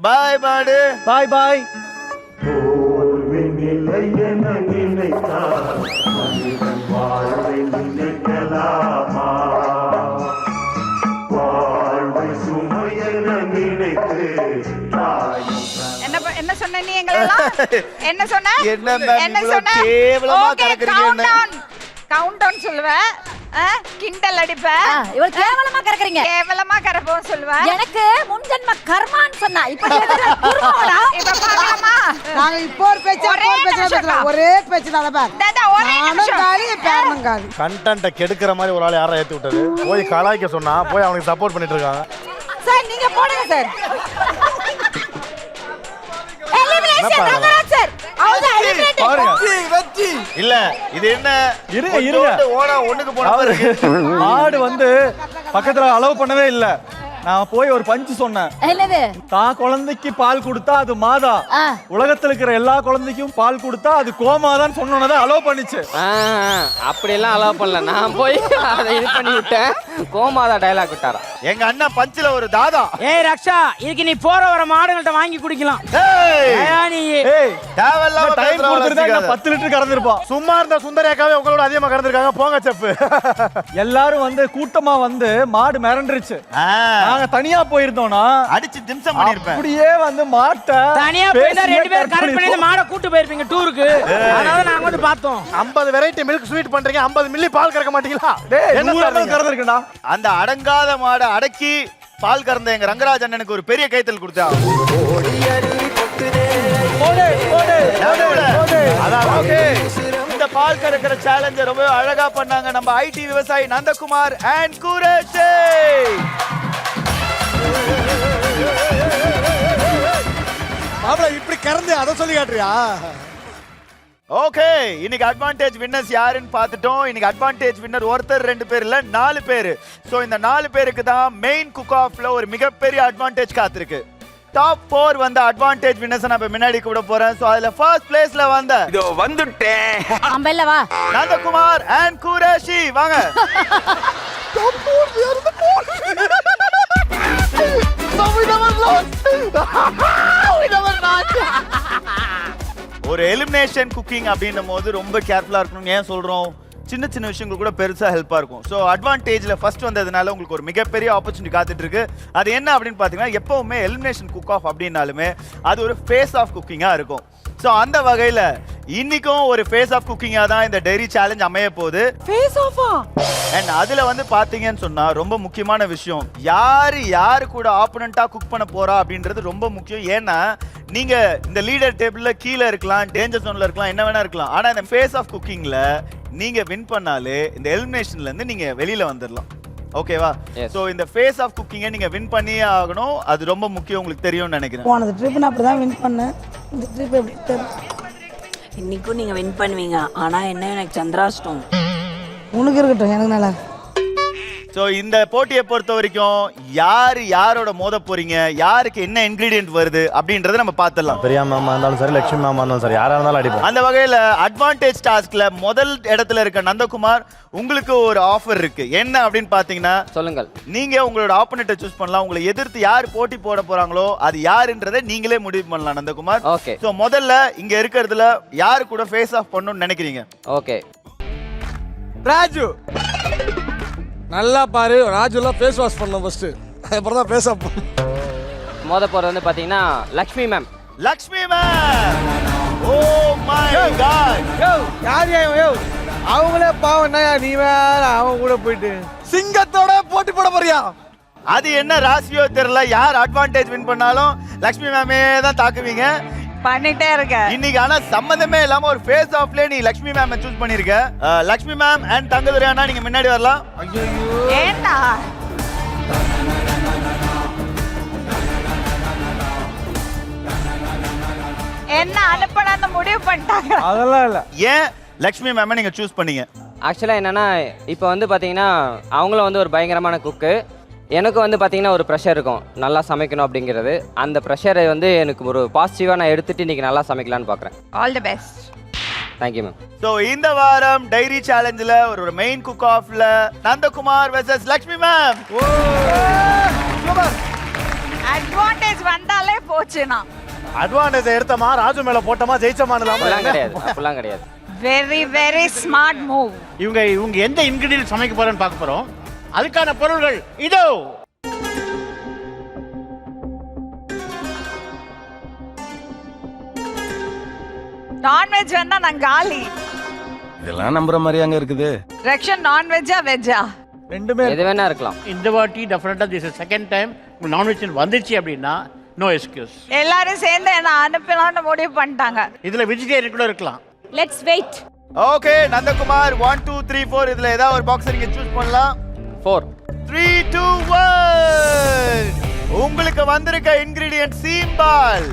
பாய் மாடு. பாய் பாய். என்ன சொன்ன நீ எங்களெல்லாம்? என்ன சொன்ன? என்ன சொன்ன? கேவலமா கறக்குறீங்க. கவுண்ட் டவுன் சொல்லுவ, கிண்டல் அடிப்ப. இவள் கேவலமா கறக்குறீங்க. கேவலமா கறப்போம் சொல்லுவ. எனக்கு முன்ஜென்ம கர்மான்னு சொன்னா. இப்ப குருமாடா. இப்ப பார்க்கலாமா? நாங்க இப்போ ஒரு பேச்சு பேசலாம். ஒரே பேச்சு தான் பார். நானும் காலி பேரனும் காலி. கண்டென்ட்ட கெடுக்கிற மாதிரி ஒரு ஆளை யாரை ஏத்தி விட்டது? போய் கலாய்க்க சொன்னா போய் அவனுக்கு சப்போர்ட் பண்ணிட்டு இருக்காங்க. சார் நீங்க போடுங்க சார். இல்ல இது என்ன? இருங்க ஓனா ஒண்ணுக்கு போன மாடு வந்து பக்கத்துல அலோவ் பண்ணவே இல்ல. நான் போய் ஒரு பஞ்சு சொன்னேன். என்னது? தான் குழந்தைக்கு பால் கொடுத்தா அது மாதா, உலகத்துல இருக்கிற எல்லா குழந்தைக்கும் பால் கொடுத்தா அது கோமாதான் சொன்னதை அலோவ் பண்ணிச்சு. அப்படி எல்லாம் அலோவ் பண்ணல. நான் போய் அதை இது பண்ணி விட்டேன். கோமாதா டயலாக் விட்டாரா எங்க அண்ணா பஞ்சுல ஒரு தாதா. ஏய் ரக்ஷா, இதுக்கு நீ போற வர மாடுகள்ட்ட வாங்கி குடிக்கலாம். நீ தேவையில்லாம டைம் கொடுத்துருந்தா 10 லிட்டர் கறந்துருப்பான். சும்மா இருந்த சுந்தரியாக்காவே உங்களோட அதிகமா கறந்துருக்காங்க. போங்க செஃப். எல்லாரும் வந்து கூட்டமா வந்து மாடு மிரண்டுருச்சு. நாங்க தனியா போயிருந்தோம்னா அடிச்சு திம்சம் பண்ணிருப்பேன். அப்படியே வந்து மாட்ட தனியா போயிட்டா 2 பேர் கரெக்ட் பண்ணி இந்த மாடை கூட்டி போயிருப்பீங்க டூருக்கு. அதனால நாங்க வந்து பார்த்தோம். 50 வெரைட்டி மில்க் ஸ்வீட் பண்றீங்க, 50 மில்லி பால் கறக்க மாட்டீங்களா? என்ன கறந்துருக்குடா? அந்த அடங்காத மாடை அடக்கி பால் கறந்த எங்க ரங்கராஜ் அண்ணனுக்கு ஒரு பெரிய கைத்தல் கொடுத்தா. இந்த பால் கறக்கிற சேலஞ்ச ரொம்ப அழகா பண்ணாங்க நம்ம ஐடி விவசாயி நந்தகுமார் அண்ட் குரேஷ். மாப்ள இப்படி கறந்து அத சொல்லி காட்டுறியா? ஓகே, இன்னைக்கு அட்வான்டேஜ் வின்னர்ஸ் யாருன்னு பார்த்துட்டோம். இன்னைக்கு அட்வான்டேஜ் வின்னர் ஒருத்தர் 2 பேர் இல்ல 4 பேர். சோ இந்த 4 பேருக்கு தான் மெயின் குக் ஆஃப்ல ஒரு மிகப்பெரிய அட்வான்டேஜ் காத்திருக்கு. டாப் 4 வந்த அட்வான்டேஜ் வின்னர்ஸ் நான் முன்னாடி கூட போறேன். சோ அதுல ஃபர்ஸ்ட் பிளேஸ்ல வந்த இதோ வந்துட்டேன். அம்பல்ல வா. நந்தகுமார் அண்ட் குரேஷி வாங்க. ஒரு எலிமினேஷன் குக்கிங் அப்படின்னும் போது ரொம்ப கேர்ஃபுல்லா இருக்கணும். ஏன் சொல்றோம்? சின்ன சின்ன விஷயங்கள் கூட பெருசா ஹெல்ப்பா இருக்கும். ஸோ அட்வான்டேஜ்ல ஃபர்ஸ்ட் வந்ததுனால உங்களுக்கு ஒரு மிகப்பெரிய ஆப்பர்ச்சுனிட்டி காத்துட்டு இருக்கு. அது என்ன அப்படின்னு பாத்தீங்கன்னா, எப்பவுமே எலிமினேஷன் குக் ஆஃப் அப்படின்னாலுமே அது ஒரு ஃபேஸ் ஆஃப் குக்கிங்கா இருக்கும். ஸோ அந்த வகையில இன்னைக்கும் ஒரு ஃபேஸ் ஆஃப் குக்கிங்கா தான் இந்த டைரி சேலஞ்ச் அமைய போகுது. ஃபேஸ் ஆஃபா? அண்ட் அதுல வந்து பாத்தீங்கன்னு சொன்னா ரொம்ப முக்கியமான விஷயம், யாரு கூட ஆப்போனண்டா குக் பண்ண போறா அப்படின்றது ரொம்ப முக்கியம். ஏன்னா நீங்க இந்த லீடர் டேபிள்ல கீழே இருக்கலாம், டேஞ்சர் ஜோன்ல இருக்கலாம், என்ன வேணா இருக்கலாம். ஆனா இந்த ஃபேஸ் ஆஃப் குக்கிங்ல நீங்க வின் பண்ணாலே இந்த எலிமினேஷன்ல இருந்து நீங்க வெளியில வந்துடலாம். ஓகேவா? சோ இந்த ஃபேஸ் ஆஃப் குக்கிங்கை நீங்க வின் பண்ணியே ஆகணும். அது ரொம்ப முக்கியம். உங்களுக்கு தெரியும்னு நினைக்கிறேன். போனது ட்ரிப் நான் அப்படிதான் வின் பண்ணேன். இந்த ட்ரிப் எப்படி தெரியும்? இன்னைக்கும் நீங்க வின் பண்ணுவீங்க. ஆனா என்ன, எனக்கு சந்திராஷ்டம். உனக்கு இருக்கட்டும், எனக்கு நல்லா. ஸோ இந்த போட்டியை பொறுத்த வரைக்கும் யாரோட மோத போறீங்க, யாருக்கு என்ன இன்கிரீடியன்ட் வருது அப்படின்றத நம்ம பார்த்துடலாம். பெரிய மாமா இருந்தாலும் சரி, லட்சுமி மாமா இருந்தாலும் சரி, யாரா இருந்தாலும் அடிப்போம். அந்த வகையில அட்வான்டேஜ் டாஸ்க்ல முதல் இடத்துல இருக்க நந்தகுமார், உங்களுக்கு ஒரு ஆஃபர் இருக்கு. என்ன அப்படின்னு பாத்தீங்கன்னா, சொல்லுங்கள். நீங்க உங்களோட ஆப்போனன்ட்டை சூஸ் பண்ணலாம். உங்களை எதிர்த்து யார் போட்டி போட போறாங்களோ அது யாருன்றதை நீங்களே முடிவு பண்ணலாம் நந்தகுமார். ஓகே. ஸோ முதல்ல இங்க இருக்கிறதுல யாரு கூட ஃபேஸ் ஆஃப் பண்ணணும்னு நினைக்கிறீங்க? ஓகே, ராஜு. நல்லா பாரு, ராஜுல ஃபேஸ் வாஷ் பண்ணோம் ஃபர்ஸ்ட், அப்புறம் தான் ஃபேஸ் ஆஃப். மோத போறது வந்து பாத்தீங்கன்னா Lakshmi ma'am. Lakshmi ma'am, oh my god. யோ அவங்களே பாவம், நீ வேற அவங்க கூட போயிட்டு சிங்கத்தோட போட்டி போட போறியா? அது என்ன ராசியோ தெரியல, யார் அட்வான்டேஜ் வின் பண்ணாலும் லக்ஷ்மி மேமே தான் தாக்குவீங்க. பண்ணிட்டே இருக்க இன்னைக்கு. ஆனா சம்பந்தமே இல்லாம ஒரு ஃபேஸ் ஆஃப்ல நீ லக்ஷ்மி மேம் சூஸ் பண்ணிருக்க. லக்ஷ்மி மேம் அண்ட் தங்கதுரை அண்ணா, நீங்க முன்னாடி வரலாம். ஐயோ ஏண்டா என்ன அனுப்பணும்னு முடிவு பண்ணிட்டாங்க? அதெல்லாம் இல்ல. ஏன் லக்ஷ்மி மேம் நீங்க சூஸ் பண்ணீங்க? ஆக்சுவலாக என்னன்னா, இப்போ வந்து பார்த்தீங்கன்னா அவங்களும் வந்து ஒரு பயங்கரமான குக்கு. எனக்கு வந்து பார்த்தீங்கன்னா ஒரு ப்ரெஷர் இருக்கும், நல்லா சமைக்கணும் அப்படிங்கிறது. அந்த ப்ரெஷரை வந்து எனக்கு ஒரு பாசிட்டிவாக நான் எடுத்துகிட்டு இன்றைக்கி நல்லா சமைக்கலான்னு பார்க்குறேன். All the best. Thank you ma'am. So இந்த வாரம் டைரி சேலஞ்சில் ஒரு மெயின் குக் ஆஃப்ல Nandakumar versus Lakshmi ma'am. Advantage வந்தாலே போச்சுனா. அட்வான்டேஜ் எடுத்தமா ராஜு மேல போட்டமா ஜெயிச்சமானலாமா? அப்படிலாம் கிடையாது, அப்படிலாம் கிடையாது. Very very smart move. இவங்க எந்த இன்கிரிடியன்ட் சமைக்க போறேன்னு பார்க்க போறோம். அதுக்கான பொருள்கள் இதோ. நான்வெஜ் வந்தா நான் காலி. இதெல்லாம் நம்புற மாதிரி அங்க இருக்குது. ரக்ஷன் நான்வெஜ்ஜா வெஜ்ஜா? ரெண்டுமே எது வேணா இருக்கலாம். இந்த வாட்டி டெஃபினட்டா திஸ் செகண்ட் டைம் நான்வெஜ் வந்துச்சு அப்படின்னா நோ எக்ஸ்கியூஸ். எல்லாரும் சேர்ந்து என்ன அனுப்பலாம்னு முடிவு பண்ணிட்டாங்க. இதுல வெஜிடேரியன் கூட இருக்கலாம். Let's wait. ஓகே நந்தகுமார் 1 2 3 4 இதுல ஏதாவது ஒரு பாக்ஸ் நீங்க சூஸ் பண்ணலாம். 4. 3 2 1 உங்களுக்கு வந்திருக்க இன்கிரிடியன்ட் சீம்பால்.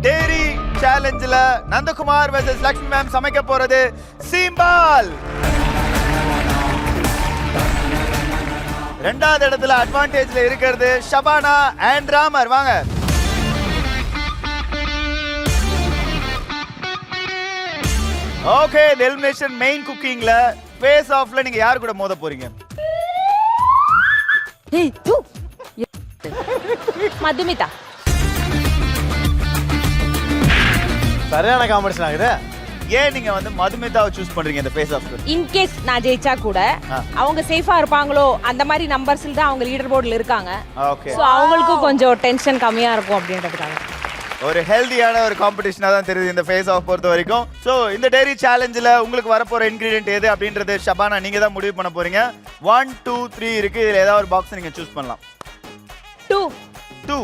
டேரி சேலஞ்சில் நந்தகுமார் வெர்சஸ் லக்ஷ்மி மேம் சமைக்க போறது சீம்பால். ரெண்டாவது இடத்துல அட்வான்டேஜ்ல இருக்கிறது ஷபானா அண்ட் ராமர். வாங்க. ஓகே எலிமினேஷன் மெயின் குக்கிங்ல ஃபேஸ் ஆஃப்ல நீங்க யார் கூட மோத போறீங்க? ஏய் தூ. மதுமிதா. சரியான காம்படிஷன் ஆகுது. ஏன் நீங்க வந்து மதுமிதாவை சூஸ் பண்றீங்க இந்த ஃபேஸ் ஆஃப்ல? இன் கேஸ் நான் ஜெயிச்சா கூட அவங்க சேஃபா இருப்பாங்களோ அந்த மாதிரி நம்பர்ஸ்ல தான் அவங்க லீடர் போர்டுல இருக்காங்க. ஓகே. சோ அவங்களுக்கும் கொஞ்சம் டென்ஷன் கம்மியா இருக்கும் அப்படின்றதுக்காக. ஒரு ஹெல்தியான ஒரு காம்படிஷனா தான் தெரியுது இந்த ஃபேஸ் ஆஃப் பொறுத்த வரைக்கும். சோ இந்த டெய்ரி சேலஞ்சில் உங்களுக்கு வரப்போற இன்கிரிடியன்ட் எது அப்படின்றது ஷபானா நீங்க தான் முடிவு பண்ண போறீங்க. 1 2 3 இருக்கு. இதுல ஏதாவது ஒரு பாக்ஸ் நீங்க சூஸ் பண்ணலாம். 2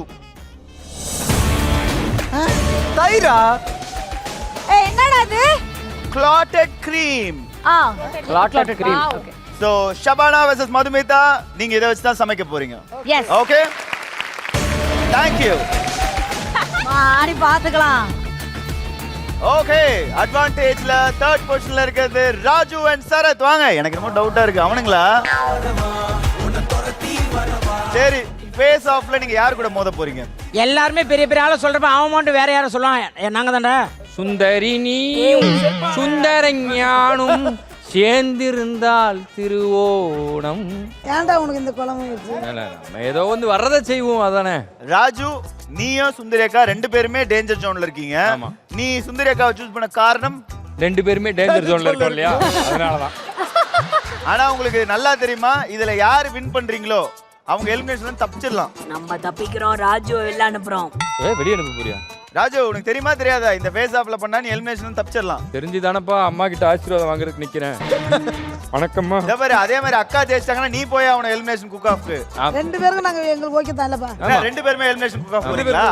தைரா. ஏய் என்னடா இது? clotted cream. Clotted cream. Okay. So Shabana versus Madhumita நீங்க இதை வச்சு தான் சமைக்க போறீங்க. எஸ். Okay thank you. ஆடி பாத்துக்கலாம். ஓகே அட்வான்டேஜ்ல தேர்ட் பொசிஷன்ல இருக்கிறது ராஜு அண்ட் சரத். வாங்க. எனக்கு ரொம்ப டவுட்டா இருக்கு அவனுங்களா? சரி ஃபேஸ் ஆஃப்ல நீங்க யார் கூட மோத போறீங்க? எல்லாருமே பெரிய பெரிய ஆள சொல்றப்ப அவன் மட்டும் வேற யாரும் சொல்லுவாங்க. நாங்க தானே சுந்தரி நீயும் சுந்தரஞானும் சேர்ந்திருந்தால் திருவோணம். ஏன்டா உனக்கு இந்த குழம்பு வச்சு? நம்ம ஏதோ வந்து வர்றதை செய்வோம் அதானே. ராஜு நீயும் சுந்தரேகா ரெண்டு பேருமே டேஞ்சர் ஜோன்ல இருக்கீங்க. நீ சுந்தரேகாவை சூஸ் பண்ண காரணம்? ரெண்டு பேருமே டேஞ்சர் ஜோன்ல இருக்கோம் இல்லையா, அதனாலதான். ஆனா உங்களுக்கு நல்லா தெரியுமா இதுல யாரு வின் பண்றீங்களோ அவங்க எலிமினேஷன் தப்பிச்சிடலாம். நம்ம தப்பிக்கிறோம், ராஜு வெளில அனுப்புறோம். வெளியே அனுப்ப போறியா? ராஜு உனக்கு தெரியுமா தெரியாதா இந்த ஃபேஸ் ஆஃப்ல பண்ணா நீ எலிமினேஷன் தப்பிச்சிடலாம். தெரிஞ்சுதானப்பா அம்மா கிட்ட ஆசீர்வாதம் வாங்குறதுக்கு நிக்கிறேன். வணக்கம்மா. இதே மாதிரி அதே மாதிரி அக்கா ஜெயிச்சாங்கன்னா நீ போய் அவன எலிமினேஷன் குக் ஆஃப்க்கு. ரெண்டு பேருக்கு நாங்க எங்களுக்கு ஓகே தான் இல்லப்பா. ரெண்டு பேருமே எலிமினேஷன் குக் ஆஃப் போறீங்களா?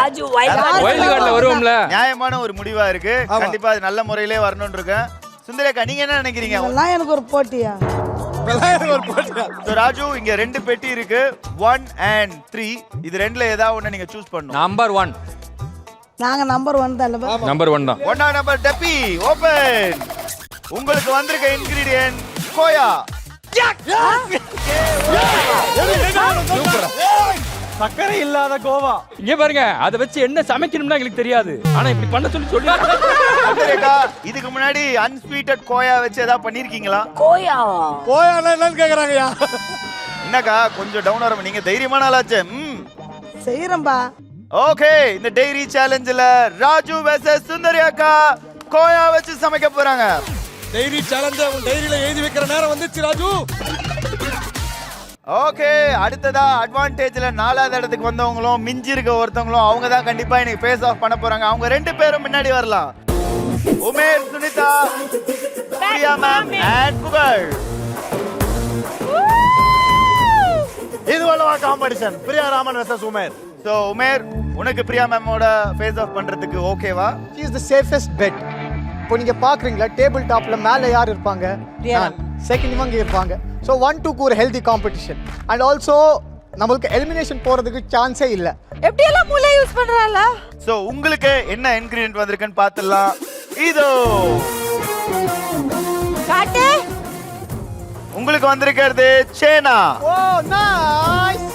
ராஜு வைல்ட் கார்டுல வருவோம்ல. நியாயமான ஒரு முடிவா இருக்கு. கண்டிப்பா அது நல்ல முறையிலே வரணும்னு இருக்கேன். சுந்தரேகா நீங்க என்ன நினைக்கிறீங்க? எல்லாம் எனக்கு ஒரு போட்டியா? ராஜு இங்க ரெண்டு பெட்டி இருக்கு 1 and 3. இது ரெண்டுல ஏதாவது ஒண்ணு நீங்க சூஸ் பண்ணணும். நம்பர் 1. நாங்க நம்பர் 1 தான் இல்லப்பா. நம்பர் 1 தான். 1 நம்பர் டப்பி ஓபன். உங்களுக்கு வந்திருக்க இன்கிரிடியன்ட் கோயா. சக்கரை இல்லாத கோவா. இங்க பாருங்க அத வச்சு என்ன சமைக்கணும்னா எங்களுக்கு தெரியாது. ஆனா இப்படி பண்ண சொல்லி சுந்தரேகா இதுக்கு முன்னாடி அன்ஸ்வீட்டட் கோயா வச்சு ஏதாவது பண்ணிருக்கீங்களா? கோயாவா? கோயானா என்னன்னு கேக்குறாங்கயா. என்னக்கா கொஞ்சம் டவுன் வர நீங்க தைரியமான ஆளாச்சே. செய்யறம்பா. ஓகே இந்த டெய்ரி சேலஞ்சில் ராஜு வெர்சஸ் சுந்தரேகா கோயா வச்சு சமைக்க போறாங்க. டைரி சேலஞ்ச் உன் டைரியில எழுதி வைக்கிற நேரம் வந்துச்சு ராஜு. ஓகே அடுத்ததா அட்வான்டேஜ்ல 4வது இடத்துக்கு வந்தவங்களும் மிஞ்சி இருக்க ஒருத்தவங்களும் அவங்க தான் கண்டிப்பா இன்னைக்கு ஃபேஸ் ஆஃப் பண்ண போறாங்க. அவங்க ரெண்டு பேரும் முன்னாடி வரலாம். Umer, Sunitha, Priya ma'am and Pugazh. இது வல்லவா competition. Priya Raman versus Umer. So Umer உனக்கு பிரியா மேமோட ஃபேஸ் ஆஃப் பண்றதுக்கு ஓகேவா? She is the safest bet. இப்போ நீங்க பாக்குறீங்களா டேபிள் டாப்ல மேல யார் இருப்பாங்க? செகண்ட் இவங்க இருப்பாங்க. ஸோ 1-2 ஒரு ஹெல்தி காம்படிஷன். அண்ட் ஆல்சோ நம்மளுக்கு எலிமினேஷன் போறதுக்கு சான்ஸே இல்ல. எப்படி எல்லாம் மூளை யூஸ் பண்றால? சோ உங்களுக்கு என்ன இன்கிரிடியன்ட் வந்திருக்குன்னு பார்த்துடலாம். இதோ காட்டு. உங்களுக்கு வந்திருக்கிறது சேனா. ஓ நைஸ்.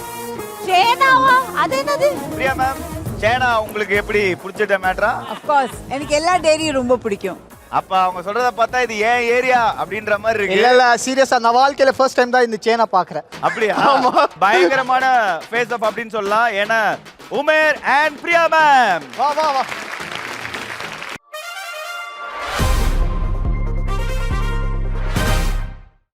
சேனாவா? அது என்னது? பிரியா மேம் சேனா உங்களுக்கு எப்படி பிடிச்சிட்ட மேட்டரா? ஆஃப் கோர்ஸ் எனக்கு எல்லா டெய்ரியும் ரொம்ப பிடிக்கும். அப்ப அவங்க சொல்றத பார்த்தா இது ஏன் ஏரியா அப்படின்ற மாதிரி இல்ல இருக்கு. இல்ல சீரியஸா நான் வாழ்க்கையில ஃபர்ஸ்ட் டைம் தான் இந்த செயினை பாக்குறேன். அப்படியா? பயங்கரமான ஃபேஸ் ஆஃப் அப்படின்னு சொல்லலாம். ஏன்னா உமேர் அண்ட் பிரியா மேம் வா வா வா